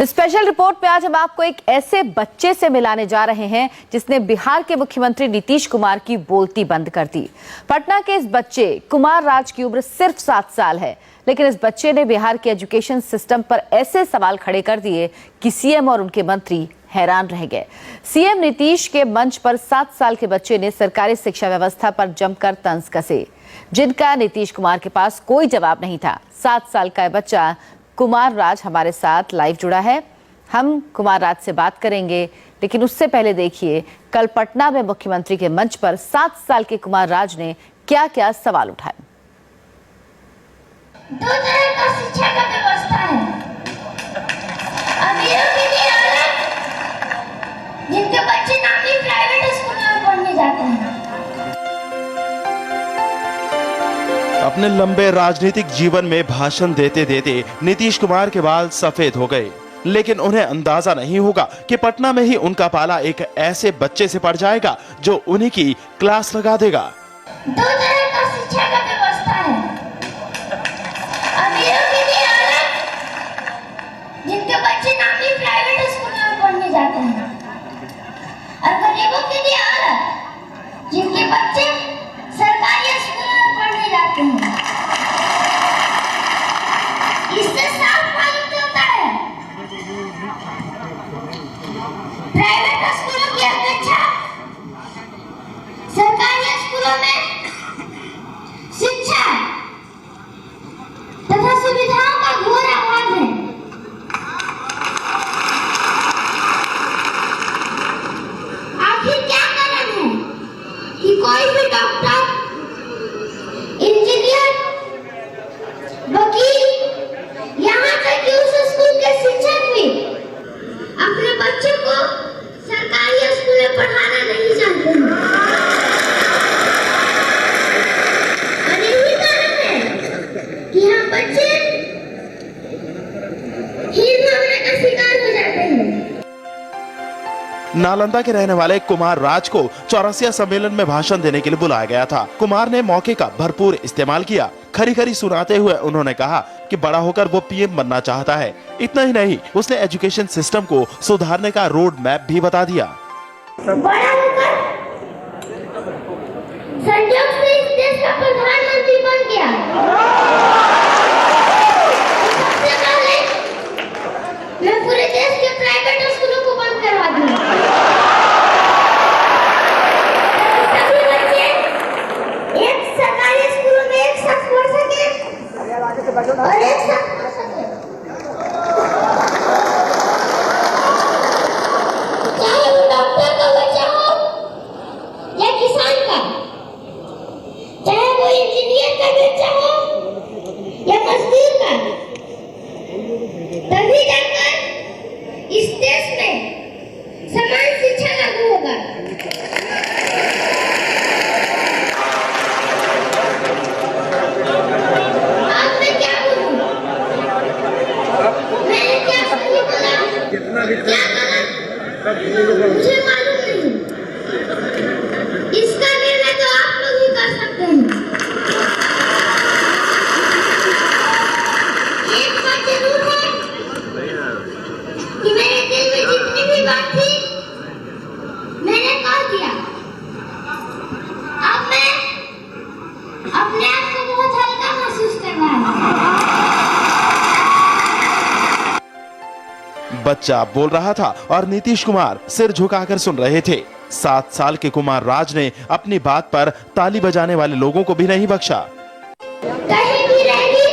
Special report में आज हम आपको एक ऐसे बच्चे से मिलाने जा रहे हैं जिसने बिहार के मुख्यमंत्री नीतीश कुमार की बोलती बंद कर दी। पटना के इस बच्चे कुमार राज की उम्र सिर्फ 7 साल है, लेकिन इस बच्चे ने बिहार के एजुकेशन सिस्टम पर ऐसे सवाल खड़े कर दिए कि सीएम और उनके मंत्री हैरान रह गए। सीएम नीतीश के मंच पर 7 साल के बच्चे ने सरकारी शिक्षा व्यवस्था पर जमकर तंज कसे, जिनका नीतीश कुमार के पास कोई जवाब नहीं था। 7 साल का बच्चा कुमार राज हमारे साथ लाइव जुड़ा है। हम कुमार राज से बात करेंगे, लेकिन उससे पहले देखिए कल पटना में मुख्यमंत्री के मंच पर 7 साल के कुमार राज ने क्या क्या सवाल उठाए। 2 तरह का शिक्षा का व्यवस्था है, अमीरों के लिए अलग, जिनके बच्चे नामी प्राइवेट स्कूल में पढ़ने जाते हैं। अपने लंबे राजनीतिक जीवन में भाषण देते देते नीतीश कुमार के बाल सफेद हो गए, लेकिन उन्हें अंदाजा नहीं होगा कि पटना में ही उनका पाला एक ऐसे बच्चे से पड़ जाएगा जो उन्हीं की क्लास लगा देगा। 2 तरह का शिक्षा का व्यवस्था है, अमीरों के लिए अलग, जिनके बच्चे नामी प्राइवेट स्कूल में पढ़ने जाते हैं, और गरीबों के लिए अलग, जिनके बच्चे सरकारी स्कूल में पढ़ने जाते हैं। इससे साफ मालूम होता है प्राइवेट स्कूलों की अपेक्षा सरकारी स्कूलों में शिक्षा तथा सुविधाओं का घोर अभाव है। आखिर क्या कारण है कि कोई भी डॉक्टर, इंजीनियर, वकील, यहाँ तक कि उस स्कूल के शिक्षक भी अपने बच्चों को सरकारी स्कूल में पढ़ाना नहीं चाहते हैं। और यही कारण है कि हम बच्चे हीर भावना का शिकार हो जाते हैं। नालंदा के रहने वाले कुमार राज को 84 सम्मेलन में भाषण देने के लिए बुलाया गया था। कुमार ने मौके का भरपूर इस्तेमाल किया। खरी खरी सुनाते हुए उन्होंने कहा कि बड़ा होकर वो पीएम बनना चाहता है। इतना ही नहीं, उसने एजुकेशन सिस्टम को सुधारने का रोड मैप भी बता दिया। बड़ा होकर संयोग से इस देश का प्रधानमंत्री बन गया। सबसे पहले मैं पूरे देश के प्राइवेट स्कूलों को बंद करवा दूंगा। सभी बच्चे एक सरकारी स्कूलों में एक साथ पढ़ सके और एक साथ पढ़ सके। चाहे वो डॉक्टर का बच्चा हो या किसान का, चाहे वो इंजीनियर का बच्चा हो या मजदूर का, तभी जाकर इस देश में समान शिक्षा लागू होगा। अब मैं क्या बोलूं? मैंने क्या सही बोला, क्या गलत, मुझे मालूम नहीं। इसका निर्णय तो आप लोग ही कर सकते हैं। एक बात जरूर है कि मेरे दिल में जितनी भी बात थी मैंने कह दिया। अब मैं अपने आप को बहुत हल्का महसूस कर रहा हूँ। बच्चा बोल रहा था और नीतीश कुमार सिर झुकाकर सुन रहे थे। 7 साल के कुमार राज ने अपनी बात पर ताली बजाने वाले लोगों को भी नहीं बख्शा। कहीं भी रैली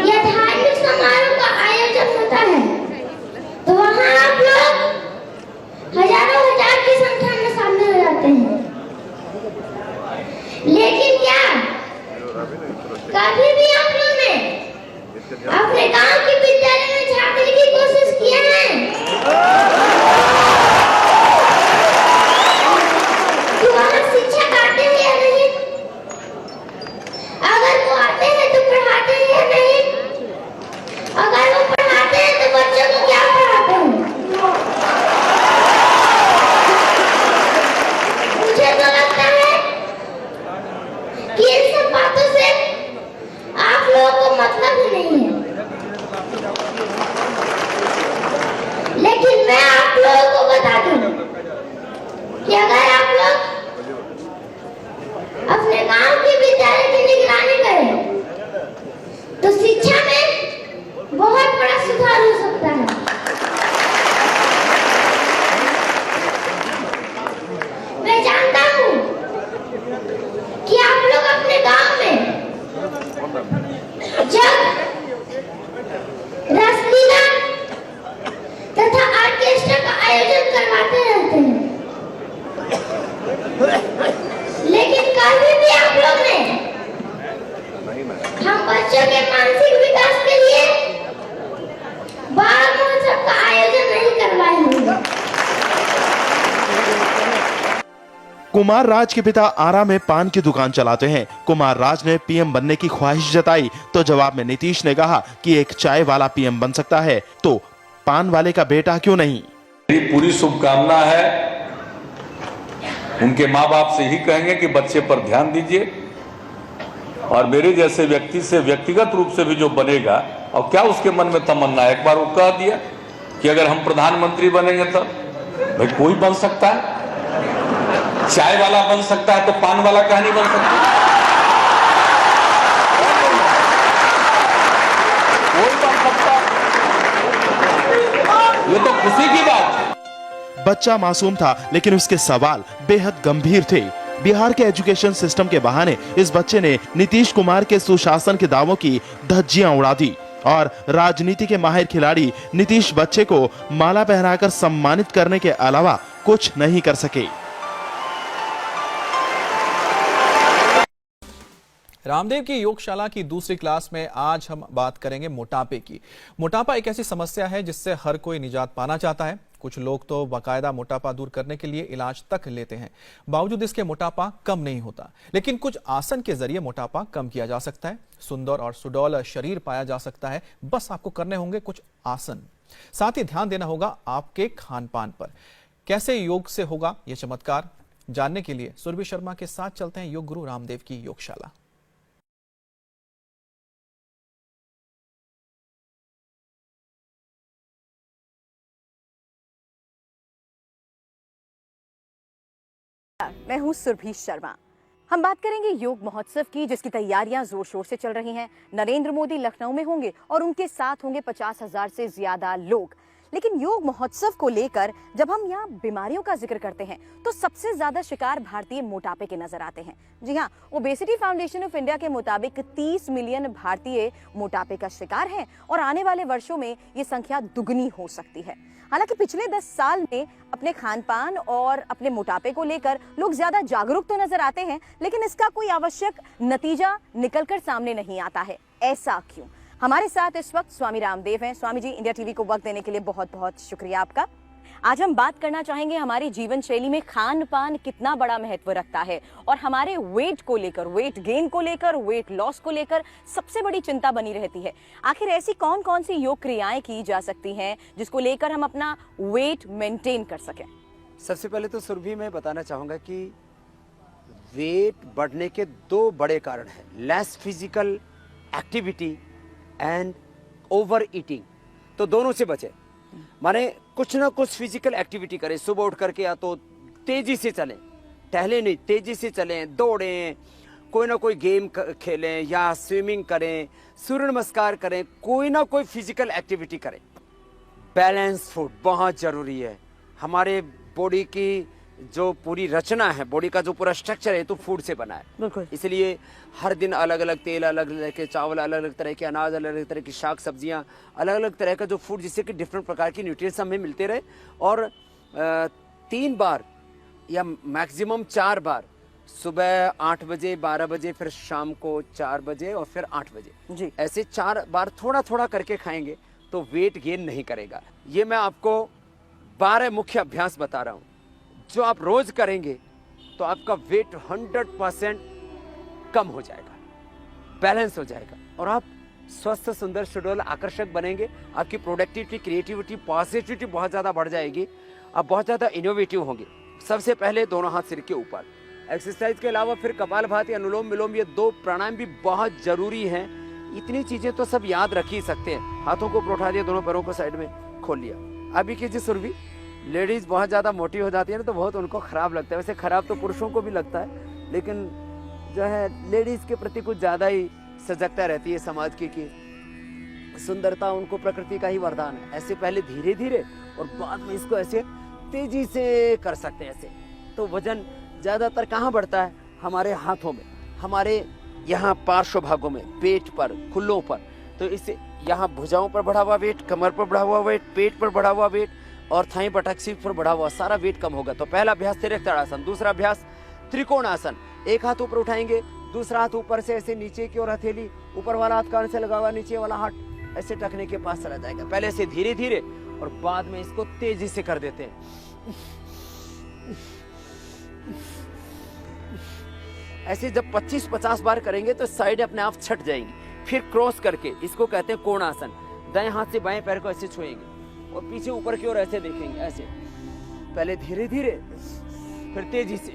या धार्मिक समारोह का आयोजन होता है तो वहाँ आप लोग हजारों हजार की संख्या में शामिल हो जाते हैं, लेकिन क्या कभी भी आप लोग ने अपने गांव के विद्यालय में झांकने की कोशिश किया है कि वहाँ शिक्षक आते हैं या नहीं? अगर कि अगर आप लोग अपने गांव के विद्यालय की निगरानी करें तो शिक्षा में बहुत बड़ा सुधार हो सकता है। मैं जानता हूं कि आप लोग अपने गांव में जब रासलीला तथा ऑर्केस्ट्रा का आयोजन करवाते रहते हैं, लेकिन कभी भी आप लोग ने हम बच्चों के मानसिक विकास के लिए बाल महोत्सव का आयोजन नहीं करवाए होंगे। कुमार राज के पिता आरा में पान की दुकान चलाते हैं। कुमार राज ने पीएम बनने की ख्वाहिश जताई तो जवाब में नीतीश ने कहा कि एक चाय वाला पीएम बन सकता है तो पान वाले का बेटा क्यों नहीं। मेरी पूरी शुभकामना है, उनके माँ बाप से ही कहेंगे कि बच्चे पर ध्यान दीजिए और मेरे जैसे व्यक्ति से व्यक्तिगत रूप से भी जो बनेगा, और क्या उसके मन में तमन्ना है, एक बार वो कह दिया कि अगर हम प्रधानमंत्री बनेंगे तो भाई कोई बन सकता है, चाय वाला बन सकता है तो पान वाला क्या नहीं बन सकता, कोई बन सकता है, ये तो खुशी की बात है। बच्चा मासूम था लेकिन उसके सवाल बेहद गंभीर थे। बिहार के एजुकेशन सिस्टम के बहाने इस बच्चे ने नीतीश कुमार के सुशासन के दावों की धज्जियां उड़ा दी और राजनीति के माहिर खिलाड़ी नीतीश बच्चे को माला पहनाकर सम्मानित करने के अलावा कुछ नहीं कर सके। रामदेव की योगशाला की दूसरी क्लास में आज हम बात करेंगे मोटापे की। मोटापा एक ऐसी समस्या है जिससे हर कोई निजात पाना चाहता है। कुछ लोग तो बाकायदा मोटापा दूर करने के लिए इलाज तक लेते हैं, बावजूद इसके मोटापा कम नहीं होता। लेकिन कुछ आसन के जरिए मोटापा कम किया जा सकता है, सुंदर और सुडौल शरीर पाया जा सकता है। बस आपको करने होंगे कुछ आसन, साथ ही ध्यान देना होगा आपके खान पान पर। कैसे योग से होगा यह चमत्कार, जानने के लिए सुरभि शर्मा के साथ चलते हैं योग गुरु रामदेव की योगशाला। मैं हूं सुरभि शर्मा। हम बात करेंगे योग महोत्सव की, जिसकी तैयारियां जोर शोर से चल रही हैं। नरेंद्र मोदी लखनऊ में होंगे और उनके साथ होंगे 50,000 से ज्यादा लोग। लेकिन योग महोत्सव को लेकर जब हम यहाँ बीमारियों का जिक्र करते हैं तो सबसे ज्यादा शिकार भारतीय मोटापे के नजर आते हैं। जी हाँ, ओबेसिटी फाउंडेशन ऑफ इंडिया के मुताबिक 30 मिलियन भारतीय मोटापे का शिकार हैं और आने वाले वर्षों में ये संख्या दुगनी हो सकती है। हालांकि पिछले 10 साल में अपने खान पान और अपने मोटापे को लेकर लोग ज्यादा जागरूक तो नजर आते हैं, लेकिन इसका कोई आवश्यक नतीजा निकलकर सामने नहीं आता है। ऐसा क्यों? हमारे साथ इस वक्त स्वामी रामदेव हैं। स्वामी जी, इंडिया टीवी को वक्त देने के लिए बहुत बहुत शुक्रिया आपका। आज हम बात करना चाहेंगे हमारी जीवन शैली में खान पान कितना बड़ा महत्व रखता है और हमारे वेट को लेकर, वेट गेन को लेकर, वेट लॉस को लेकर सबसे बड़ी चिंता बनी रहती है। आखिर ऐसी कौन कौन सी योग क्रियाएं की जा सकती हैं जिसको लेकर हम अपना वेट मेंटेन कर सकें? सबसे पहले तो सुरभि मैं बताना चाहूँगा कि वेट बढ़ने के 2 बड़े कारण हैं, less physical activity and over eating. तो दोनों से बचे, माने कुछ ना कुछ फिजिकल एक्टिविटी करें। सुबह उठ करके या तो तेजी से चलें, टहले नहीं, तेजी से चलें, दौड़ें, कोई ना कोई गेम खेलें या स्विमिंग करें, सूर्य नमस्कार करें, कोई ना कोई फिजिकल एक्टिविटी करें। बैलेंस फूड बहुत जरूरी है। हमारे बॉडी की जो पूरी रचना है, बॉडी का जो पूरा स्ट्रक्चर है तो फूड से बना है। बिल्कुल। इसलिए हर दिन अलग अलग तेल, अलग अलग के चावल, अलग अलग तरह के अनाज, अलग अलग तरह की शाक सब्जियां, अलग अलग तरह का जो फूड, जिससे कि डिफरेंट प्रकार की न्यूट्रिएंट्स हमें मिलते रहे। और 3 बार या मैक्सिमम 4 बार, सुबह 8 बजे, 12 बजे, फिर शाम को 4 बजे और फिर 8 बजे जी, ऐसे 4 बार थोड़ा थोड़ा करके खाएंगे तो वेट गेन नहीं करेगा। ये मैं आपको 12 मुख्य अभ्यास बता रहा हूँ, जो आप रोज करेंगे तो आपका वेट 100% कम हो जाएगा, बैलेंस हो जाएगा और आप स्वस्थ, सुंदर, सुडौल, आकर्षक बनेंगे। आपकी प्रोडक्टिविटी, क्रिएटिविटी, पॉजिटिविटी बहुत ज़्यादा बढ़ जाएगी। आप बहुत ज़्यादा इनोवेटिव होंगे। सबसे पहले दोनों हाथ सिर के ऊपर। एक्सरसाइज के अलावा फिर कपालभाति, अनुलोम विलोम, ये 2 प्राणायाम भी बहुत जरूरी हैं। इतनी चीज़ें तो सब याद रख ही सकते हैं। हाथों को उठा दिया, दोनों पैरों को साइड में खोल लिया। अभी कीजिए सुरभि, लेडीज बहुत ज़्यादा मोटी हो जाती है ना तो बहुत उनको खराब लगता है। वैसे खराब तो पुरुषों को भी लगता है, लेकिन जो है लेडीज के प्रति कुछ ज़्यादा ही सजगता रहती है समाज की कि सुंदरता उनको प्रकृति का ही वरदान है। ऐसे पहले धीरे धीरे और बाद में इसको ऐसे तेजी से कर सकते हैं ऐसे। तो वजन ज़्यादातर कहाँ बढ़ता है? हमारे हाथों में, हमारे यहाँ पार्श्व भागों में, पेट पर, खुल्लों पर। तो इससे यहाँ भुजाओं पर बढ़ा हुआ वेट, कमर पर बढ़ा हुआ वेट, पेट पर बढ़ा हुआ वेट और थाई बटक सीट पर बढ़ा हुआ सारा वेट कम होगा। तो पहला अभ्यास तिरक ताड़ासन, दूसरा अभ्यास त्रिकोणासन। एक हाथ ऊपर उठाएंगे, दूसरा हाथ ऊपर से ऐसे नीचे की ओर, हथेली ऊपर वाला हाथ कान से लगा हुआ, नीचे वाला हाथ ऐसे टखने के पास चला जाएगा। पहले से धीरे धीरे और बाद में इसको तेजी से कर देते हैं। ऐसे जब 25-50 बार करेंगे तो साइड अपने आप छट जाएंगी। फिर क्रॉस करके इसको कहते हैं कोणासन। दाएं हाथ से बाएं पैर को ऐसे छुएंगे और पीछे ऊपर की ओर ऐसे देखेंगे, ऐसे। पहले धीरे धीरे, फिर तेजी से।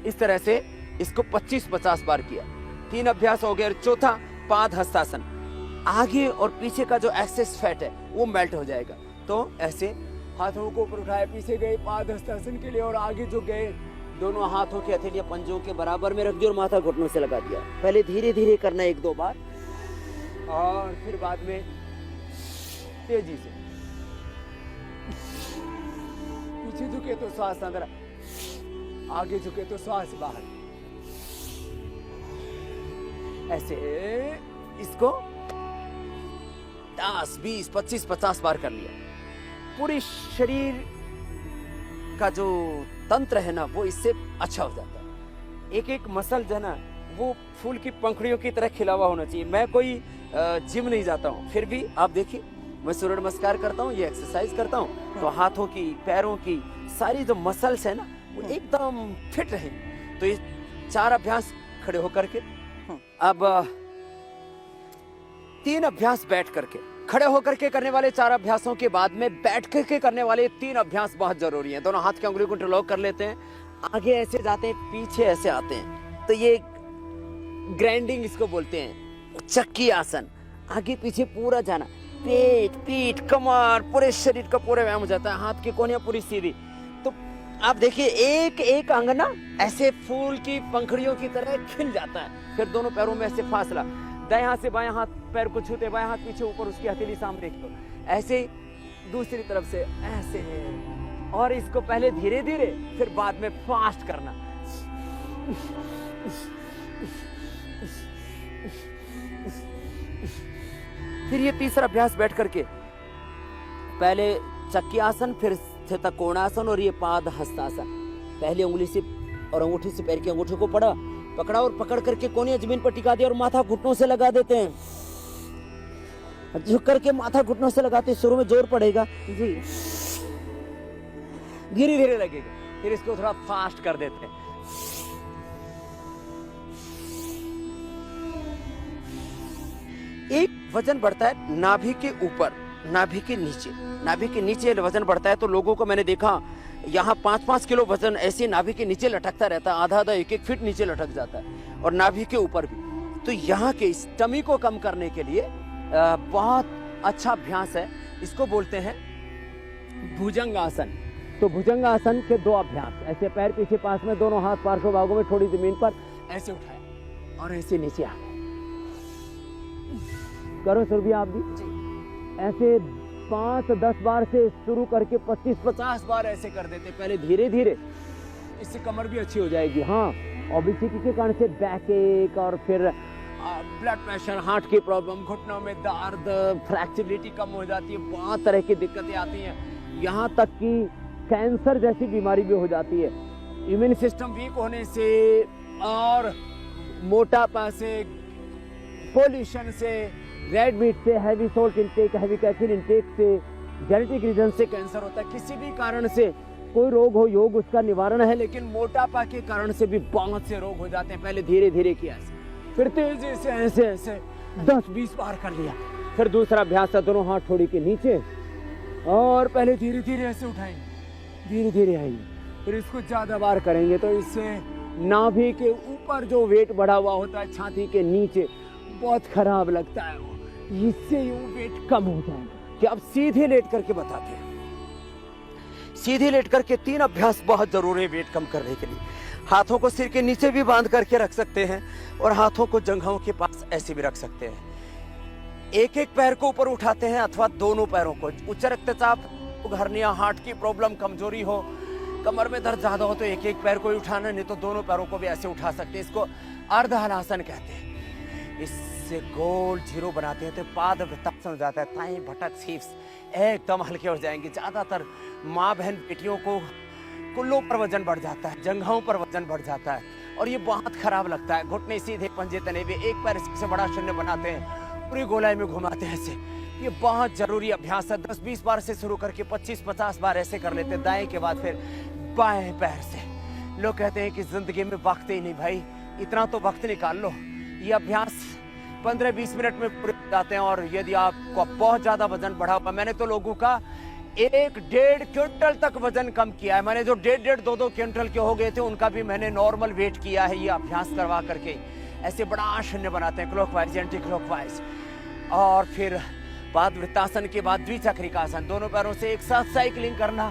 इस तरह से इसको 25-50 बार किया। 3 अभ्यास हो गए। चौथा पाद हस्तासन। आगे और पीछे का जो एक्सेस फैट है वो मेल्ट हो जाएगा। तो ऐसे हाथों को ऊपर उठाए, पीछे गए पाद हस्तासन के लिए और आगे जो गए दोनों हाथों की हथेलियां पंजों के बराबर में रख दी और माथा घुटनों से लगा दिया। पहले धीरे धीरे करना 1-2 बार और फिर बाद में तेजी से। पीछे झुके तो श्वास अंदर, आगे झुके तो श्वास बाहर। ऐसे इसको 10, 20, 25, 50 बार कर लिया। पूरी शरीर का जो तंत्र है ना वो इससे अच्छा हो जाता है। एक एक मसल जो है ना वो फूल की पंखुड़ियों की तरह खिला हुआ होना चाहिए। मैं कोई जिम नहीं जाता हूँ, फिर भी आप देखिए मैं सूर्य नमस्कार करता हूँ, ये एक्सरसाइज करता हूँ तो हाथों की, पैरों की सारी जो मसल्स है ना वो एकदम फिट रहे। तो ये 4 अभ्यास खड़े होकर के, अब 3 अभ्यास बैठ करके। खड़े होकर के करने वाले 4 अभ्यासों के बाद में बैठ करके करने वाले 3 अभ्यास बहुत जरूरी हैं। दोनों हाथ की उंगलियों को इंटरलॉक कर लेते हैं, आगे ऐसे जाते हैं, पीछे ऐसे आते हैं। तो ये ग्राइंडिंग इसको बोलते हैं। चक्की आसन, आगे पीछे पूरा जाना, पेट, पीठ, कमर, पूरे शरीर का पूरा व्यायाम हो जाता है। हाथ की कोहनियां पूरी सीधी। तो आप देखिए एक एक अंग ना ऐसे फूल की पंखुड़ियों की तरह खिल जाता है। फिर दोनों पैरों में ऐसे फासला, दाएं हाथ से बाएं हाथ पैर को छूते, बाएं हाथ पीछे ऊपर, उसकी हथेली सामने रख दो। ऐसे दूसरी तरफ से ऐसे, और इसको पहले धीरे धीरे फिर बाद में फास्ट करना। फिर ये तीसरा अभ्यास बैठ करके, पहले चक्की आसन, फिर स्थित कोणासन और ये पाद हस्तासन। पहले उंगली से और अंगूठी से पैर की अंगूठी को पकड़ा और पकड़ करके कोहनियां जमीन पर टिका दिया और माथा घुटनों से लगा देते हैं। झुक करके माथा घुटनों से लगाते हैं। शुरू में जोर पड़ेगा जी, धीरे धीरे लगेगा। फिर इसको थोड़ा फास्ट कर देते हैं। एक वजन बढ़ता है नाभि के ऊपर, नाभि के नीचे। नाभि के नीचे वजन बढ़ता है तो लोगों को मैंने देखा यहाँ 5-5 किलो वजन ऐसे नाभि के नीचे लटकता रहता है, आधा 1-1 फीट नीचे लटक जाता है, और नाभि के ऊपर भी। तो यहाँ के स्टमी को कम करने के लिए बहुत अच्छा अभ्यास है। इसको बोलते हैं भुजंग आसन। तो भुजंग आसन के 2 अभ्यास, ऐसे पैर पीछे पास में, दोनों हाथ पार्श्व भागों में, थोड़ी जमीन पर ऐसे उठाए और ऐसे नीचे आ गए। करो सुरभि आप भी ऐसे 5-10 बार से शुरू करके 25-50 बार ऐसे कर देते। पहले धीरे धीरे, इससे कमर भी अच्छी हो जाएगी। हाँ, ओबेसिटी के कारण से बैक एक और फिर ब्लड प्रेशर, हार्ट की प्रॉब्लम, घुटनों में दर्द, फ्रैक्चरिटी कम हो जाती है, बहुत तरह की दिक्कतें आती हैं। यहाँ तक कि कैंसर जैसी बीमारी भी हो जाती है। इम्यून सिस्टम वीक होने से और मोटापा से, पोल्यूशन से, रेड मीट से, heavy salt intake, heavy caffeine intake से, जेनेटिक रीजन से कैंसर होता है। किसी भी कारण से कोई रोग हो, योग उसका निवारण है, लेकिन मोटापा के कारण से भी बहुत से रोग हो जाते हैं। पहले धीरे धीरे किया, फिर तेजी से ऐसे ऐसे 10-20 बार कर लिया। फिर दूसरा अभ्यास है दोनों हाथ थोड़ी के नीचे और पहले धीरे धीरे ऐसे उठाएंगे, धीरे धीरे आएंगे। फिर इसको ज्यादा बार करेंगे तो इससे नाभि के ऊपर जो वेट बढ़ा हुआ होता है, छाती के नीचे, बहुत खराब लगता है वो। इससे यूं वेट कम हो जाएगा कि आप सीधे लेट करके बताते हैं। सीधे लेट करके 3 अभ्यास बहुत जरूरी है वेट कम करने के लिए। हाथों को सिर के नीचे भी बांध करके रख सकते हैं और हाथों को जंघों के पास ऐसे भी रख सकते हैं। एक एक पैर को ऊपर उठाते हैं अथवा दोनों पैरों को। उच्च रक्तचाप, हर्निया, हार्ट की प्रॉब्लम, कमजोरी हो, कमर में दर्द ज्यादा हो तो एक एक पैर को ही उठाना, नहीं तो दोनों पैरों को भी ऐसे उठा सकते हैं। इसको अर्ध हलासन कहते हैं। इससे गोल जीरो बनाते हैं तो पाद वृत्तासन हो जाता है। थाई, भटक, शीर्ष एकदम हल्के हो जाएंगे। ज्यादातर माँ बहन बेटियों को कुल्लों पर वजन बढ़ जाता है, जंघों पर वजन बढ़ जाता है और ये बहुत खराब लगता है। घुटने सीधे, पंजे तने हुए, एक पैर से बड़ा शून्य बनाते हैं, पूरी गोलाई में घुमाते हैं ऐसे। ये बहुत जरूरी अभ्यास है। 10-20 बार से शुरू करके 25-50 बार ऐसे कर लेते हैं। दाएं के बाद फिर बाएं पैर से। लोग कहते हैं कि जिंदगी में वक्त ही नहीं भाई, इतना तो वक्त निकाल लो। ये अभ्यास 15-20 मिनट में पूरे हो जाते हैं। और यदि आपको बहुत ज्यादा वजन बढ़ा हुआ, मैंने तो लोगों का 1-1.5 क्विंटल तक वजन कम किया है। मैंने जो 1.5-1.5, 2-2 क्विंटल के हो गए थे उनका भी मैंने नॉर्मल वेट किया है ये अभ्यास करवा करके। ऐसे बड़ा शून्य बनाते हैं, क्लॉकवाइज, एंटी क्लॉकवाइज। और फिर पाद वृत्तासन के बाद द्विचक्रिकासन, दोनों पैरों से एक साथ साइकिलिंग करना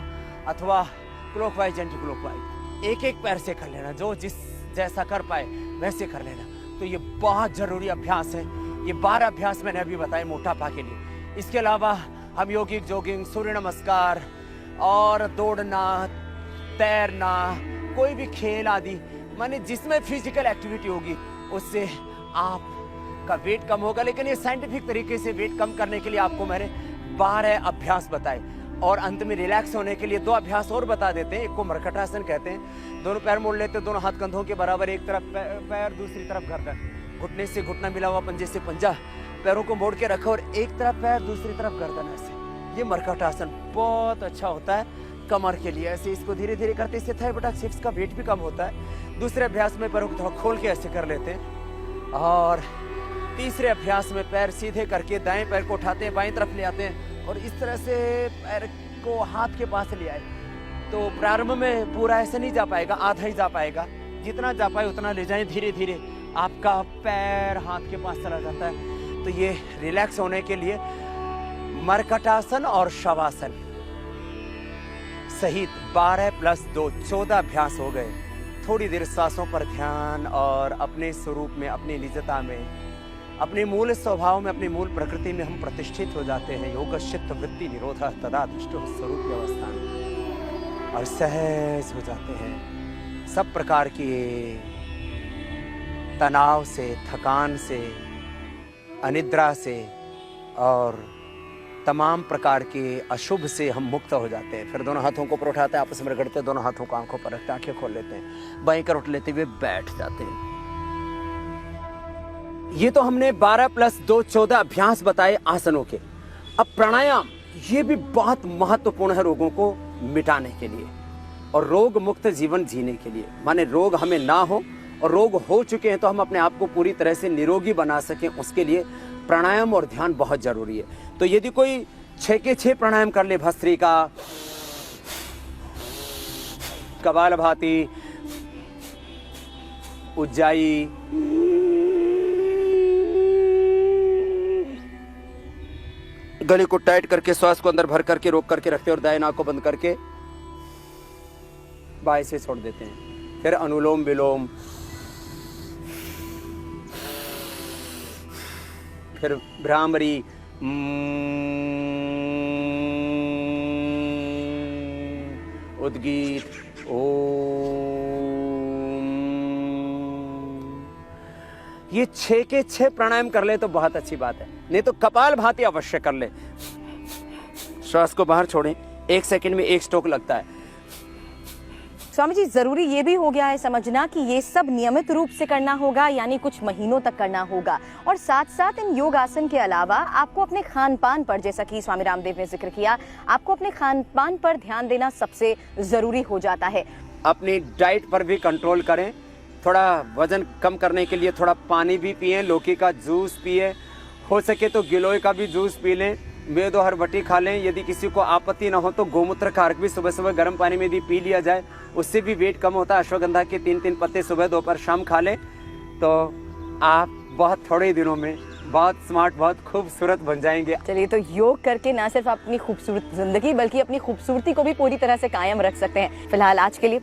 अथवा क्लॉकवाइज, एंटी क्लॉकवाइज। एक एक पैर से कर लेना, जो जिस जैसा कर पाए वैसे कर लेना। तो ये बहुत जरूरी अभ्यास है। ये 12 अभ्यास मैंने अभी बताए मोटापा के लिए। इसके अलावा हम योगिक, जॉगिंग, सूर्य नमस्कार और दौड़ना, तैरना, कोई भी खेल आदि, माने जिसमें फिजिकल एक्टिविटी होगी उससे आपका वेट कम होगा। लेकिन ये साइंटिफिक तरीके से वेट कम करने के लिए आपको मैंने 12 अभ्यास बताए। और अंत में रिलैक्स होने के लिए 2 अभ्यास और बता देते हैं। एक को मरकटासन कहते हैं, दोनों पैर मोड़ लेते हैं, दोनों हाथ कंधों के बराबर, एक तरफ पैर दूसरी तरफ गर्दन, घुटने से घुटना मिला हुआ, पंजे से पंजा, पैरों को मोड़ के रखो और एक तरफ पैर दूसरी तरफ गर्दन ऐसे। ये मरकटासन बहुत अच्छा होता है कमर के लिए। ऐसे इसको धीरे धीरे करते, इससे थाई, बटा, हिप्स का वेट भी कम होता है। दूसरे अभ्यास में पैरों को थोड़ा खोल के ऐसे कर लेते हैं। और तीसरे अभ्यास में पैर सीधे करके दाएं पैर को उठाते हैं, बाएं तरफ ले आते हैं और इस तरह से पैर को हाथ के पास ले आए। तो प्रारंभ में पूरा ऐसे नहीं जा पाएगा, आधा ही जा पाएगा। जितना जा पाए उतना ले जाएं, धीरे धीरे आपका पैर हाथ के पास चला जाता है। तो ये रिलैक्स होने के लिए मरकटासन और शवासन सहित 12+2 14 अभ्यास हो गए। थोड़ी देर सांसों पर ध्यान और अपने स्वरूप में, अपनी निजता में, अपने मूल स्वभाव में, अपनी मूल प्रकृति में हम प्रतिष्ठित हो जाते हैं। योगश्चित्त वृत्ति निरोधा तदा दृष्टो स्वरूप अवस्था में और सहज हो जाते हैं। सब प्रकार के तनाव से, थकान से, अनिद्रा से और तमाम प्रकार के अशुभ से हम मुक्त हो जाते हैं। फिर दोनों हाथों को ऊपर उठाते हैं, आपस में रगड़ते हैं, दोनों हाथों को आंखों पर रखते हैं, आंखें खोल लेते हैं, बाएं करवट लेते हुए बैठ जाते हैं। ये तो हमने 12+2 14 अभ्यास बताए आसनों के। अब प्राणायाम, ये भी बहुत महत्वपूर्ण है रोगों को मिटाने के लिए और रोग मुक्त जीवन जीने के लिए। माने रोग हमें ना हो और रोग हो चुके हैं तो हम अपने आप को पूरी तरह से निरोगी बना सकें, उसके लिए प्राणायाम और ध्यान बहुत जरूरी है। तो यदि कोई 6 के 6 प्राणायाम कर ले, भस्त्रिका, कपालभाति, उज्जाई, गले को टाइट करके श्वास को अंदर भर करके रोक करके रखते हैं और दाएं नाक को बंद करके बाएं से छोड़ देते हैं। फिर अनुलोम विलोम, फिर भ्रामरी, उद्गीत, ओम। ये 6 के 6 प्राणायाम कर ले तो बहुत अच्छी बात है। नहीं तो कपालभाति अवश्य कर ले। श्वास को बाहर छोड़ें, 1 सेकंड में 1 स्ट्रोक लगता है। स्वामी जी, जरूरी ये भी हो गया है समझना कि ये सब नियमित रूप से करना होगा, यानी कुछ महीनों तक करना होगा। और साथ साथ इन योग आसन के अलावा आपको अपने खान पान पर, जैसा कि स्वामी रामदेव ने जिक्र किया, आपको अपने खान पान पर ध्यान देना सबसे जरूरी हो जाता है। अपनी डाइट पर भी कंट्रोल करें। थोड़ा वजन कम करने के लिए थोड़ा पानी भी पिएं, लौकी का जूस पिए, हो सके तो गिलोय का भी जूस पी लें, मेदो हरबटी खा लें। यदि किसी को आपत्ति ना हो तो गोमूत्र का अर्क भी सुबह सुबह गर्म पानी में यदि पी लिया जाए, उससे भी वेट कम होता है। अश्वगंधा के 3-3 पत्ते सुबह दोपहर शाम खा लें तो आप बहुत थोड़े दिनों में बहुत स्मार्ट, बहुत खूबसूरत बन जाएंगे। चलिए, तो योग करके ना सिर्फ अपनी खूबसूरत जिंदगी बल्कि अपनी खूबसूरती को भी पूरी तरह से कायम रख सकते हैं। फिलहाल आज के लिए